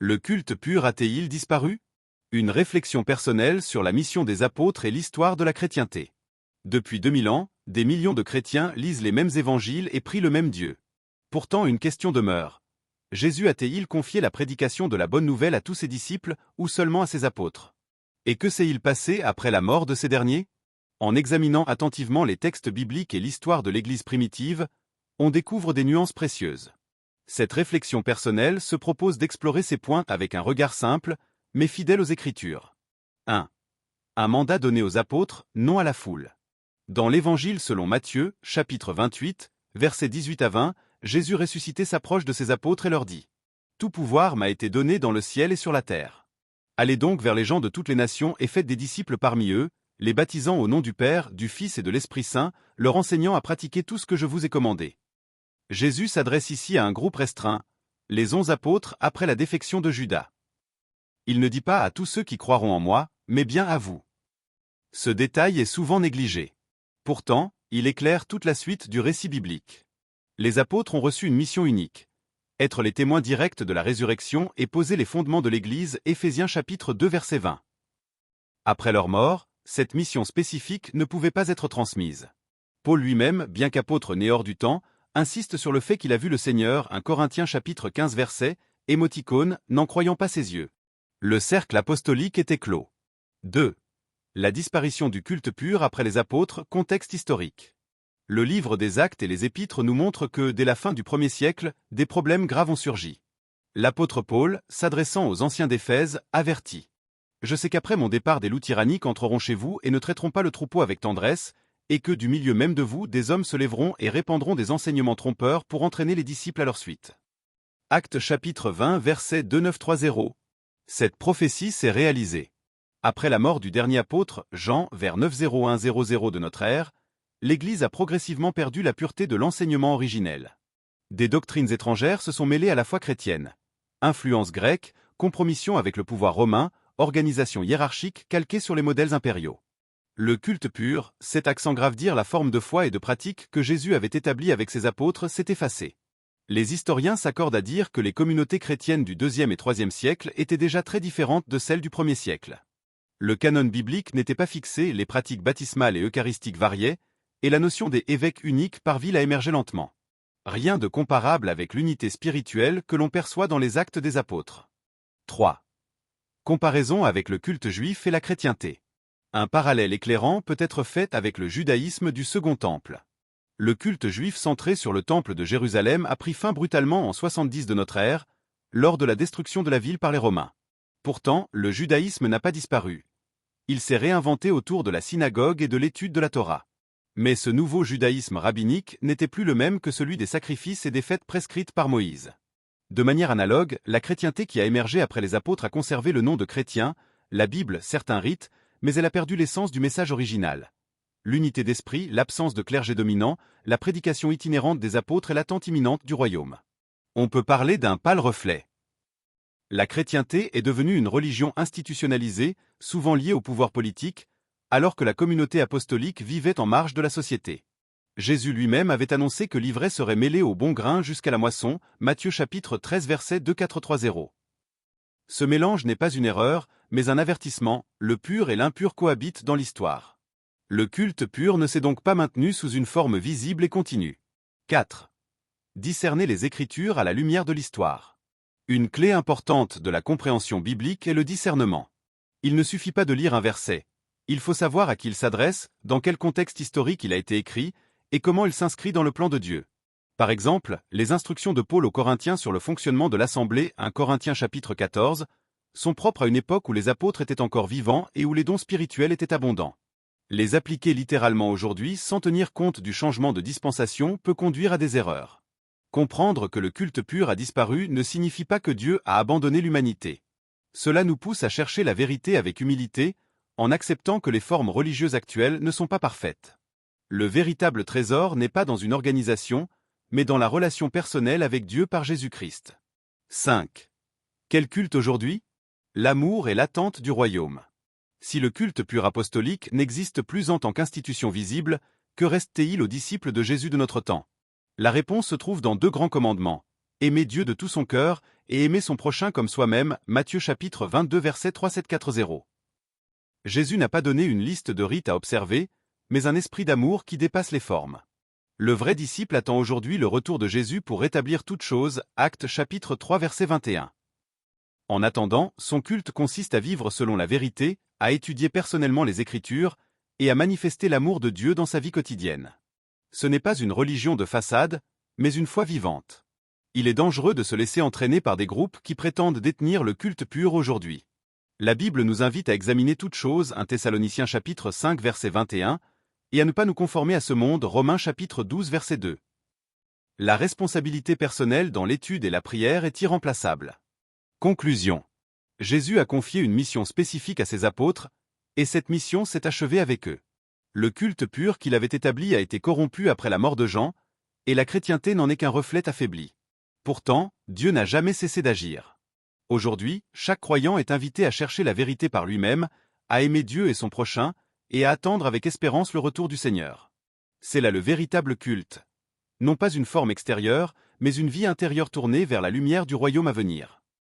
Le culte pur a-t-il disparu? Une réflexion personnelle sur la mission des apôtres et l'histoire de la chrétienté. Depuis 2000 ans, des millions de chrétiens lisent les mêmes évangiles et prient le même Dieu. Pourtant une question demeure. Jésus a-t-il confié la prédication de la bonne nouvelle à tous ses disciples ou seulement à ses apôtres? Et que s'est-il passé après la mort de ces derniers? En examinant attentivement les textes bibliques et l'histoire de l'Église primitive, on découvre des nuances précieuses. Cette réflexion personnelle se propose d'explorer ces points avec un regard simple, mais fidèle aux Écritures. 1. Un mandat donné aux apôtres, non à la foule. Dans l'Évangile selon Matthieu, chapitre 28, versets 18 à 20, Jésus ressuscité s'approche de ses apôtres et leur dit : « Tout pouvoir m'a été donné dans le ciel et sur la terre. Allez donc vers les gens de toutes les nations et faites des disciples parmi eux, les baptisant au nom du Père, du Fils et de l'Esprit Saint, leur enseignant à pratiquer tout ce que je vous ai commandé. » Jésus s'adresse ici à un groupe restreint, les 11 apôtres après la défection de Judas. Il ne dit pas à tous ceux qui croiront en moi, mais bien à vous. Ce détail est souvent négligé. Pourtant, il éclaire toute la suite du récit biblique. Les apôtres ont reçu une mission unique. Être les témoins directs de la résurrection et poser les fondements de l'Église, Éphésiens chapitre 2 verset 20. Après leur mort, cette mission spécifique ne pouvait pas être transmise. Paul lui-même, bien qu'apôtre né hors du temps, insiste sur le fait qu'il a vu le Seigneur, 1 Corinthiens chapitre 15 verset, émoticône, n'en croyant pas ses yeux. Le cercle apostolique était clos. 2. La disparition du culte pur après les apôtres, contexte historique. Le livre des Actes et les Épîtres nous montrent que, dès la fin du 1er siècle, des problèmes graves ont surgi. L'apôtre Paul, s'adressant aux anciens d'Éphèse, avertit : « Je sais qu'après mon départ des loups tyranniques entreront chez vous et ne traiteront pas le troupeau avec tendresse, et que du milieu même de vous, des hommes se lèveront et répandront des enseignements trompeurs pour entraîner les disciples à leur suite. » Actes chapitre 20 verset 2930. Cette prophétie s'est réalisée. Après la mort du dernier apôtre, Jean, vers 90100 de notre ère, l'Église a progressivement perdu la pureté de l'enseignement originel. Des doctrines étrangères se sont mêlées à la foi chrétienne. Influence grecque, compromission avec le pouvoir romain, organisation hiérarchique calquée sur les modèles impériaux. Le culte pur, cet accent grave dire la forme de foi et de pratique que Jésus avait établie avec ses apôtres, s'est effacé. Les historiens s'accordent à dire que les communautés chrétiennes du IIe et IIIe siècle étaient déjà très différentes de celles du 1er siècle. Le canon biblique n'était pas fixé, les pratiques baptismales et eucharistiques variaient, et la notion des évêques uniques par ville a émergé lentement. Rien de comparable avec l'unité spirituelle que l'on perçoit dans les Actes des Apôtres. 3. Comparaison avec le culte juif et la chrétienté. Un parallèle éclairant peut être fait avec le judaïsme du Second Temple. Le culte juif centré sur le Temple de Jérusalem a pris fin brutalement en 70 de notre ère, lors de la destruction de la ville par les Romains. Pourtant, le judaïsme n'a pas disparu. Il s'est réinventé autour de la synagogue et de l'étude de la Torah. Mais ce nouveau judaïsme rabbinique n'était plus le même que celui des sacrifices et des fêtes prescrites par Moïse. De manière analogue, la chrétienté qui a émergé après les apôtres a conservé le nom de chrétien, la Bible, certains rites, mais elle a perdu l'essence du message original. L'unité d'esprit, l'absence de clergé dominant, la prédication itinérante des apôtres et l'attente imminente du royaume. On peut parler d'un pâle reflet. La chrétienté est devenue une religion institutionnalisée, souvent liée au pouvoir politique, alors que la communauté apostolique vivait en marge de la société. Jésus lui-même avait annoncé que l'ivraie serait mêlée au bon grain jusqu'à la moisson, Matthieu chapitre 13 verset 2430. Ce mélange n'est pas une erreur, mais un avertissement, le pur et l'impur cohabitent dans l'histoire. Le culte pur ne s'est donc pas maintenu sous une forme visible et continue. 4. Discerner les Écritures à la lumière de l'histoire. Une clé importante de la compréhension biblique est le discernement. Il ne suffit pas de lire un verset. Il faut savoir à qui il s'adresse, dans quel contexte historique il a été écrit, et comment il s'inscrit dans le plan de Dieu. Par exemple, les instructions de Paul aux Corinthiens sur le fonctionnement de l'Assemblée, 1 Corinthiens chapitre 14, sont propres à une époque où les apôtres étaient encore vivants et où les dons spirituels étaient abondants. Les appliquer littéralement aujourd'hui sans tenir compte du changement de dispensation peut conduire à des erreurs. Comprendre que le culte pur a disparu ne signifie pas que Dieu a abandonné l'humanité. Cela nous pousse à chercher la vérité avec humilité, en acceptant que les formes religieuses actuelles ne sont pas parfaites. Le véritable trésor n'est pas dans une organisation, mais dans la relation personnelle avec Dieu par Jésus-Christ. 5. Quel culte aujourd'hui? L'amour et l'attente du royaume. Si le culte pur apostolique n'existe plus en tant qu'institution visible, que reste-t-il aux disciples de Jésus de notre temps? La réponse se trouve dans 2 grands commandements. Aimer Dieu de tout son cœur et aimer son prochain comme soi-même, Matthieu chapitre 22 verset 3740. Jésus n'a pas donné une liste de rites à observer, mais un esprit d'amour qui dépasse les formes. Le vrai disciple attend aujourd'hui le retour de Jésus pour rétablir toute chose, Actes chapitre 3 verset 21. En attendant, son culte consiste à vivre selon la vérité, à étudier personnellement les Écritures, et à manifester l'amour de Dieu dans sa vie quotidienne. Ce n'est pas une religion de façade, mais une foi vivante. Il est dangereux de se laisser entraîner par des groupes qui prétendent détenir le culte pur aujourd'hui. La Bible nous invite à examiner toutes choses, 1 Thessaloniciens chapitre 5 verset 21, et à ne pas nous conformer à ce monde, Romains chapitre 12 verset 2. La responsabilité personnelle dans l'étude et la prière est irremplaçable. Conclusion. Jésus a confié une mission spécifique à ses apôtres, et cette mission s'est achevée avec eux. Le culte pur qu'il avait établi a été corrompu après la mort de Jean, et la chrétienté n'en est qu'un reflet affaibli. Pourtant, Dieu n'a jamais cessé d'agir. Aujourd'hui, chaque croyant est invité à chercher la vérité par lui-même, à aimer Dieu et son prochain, et à attendre avec espérance le retour du Seigneur. C'est là le véritable culte. Non pas une forme extérieure, mais une vie intérieure tournée vers la lumière du royaume à venir.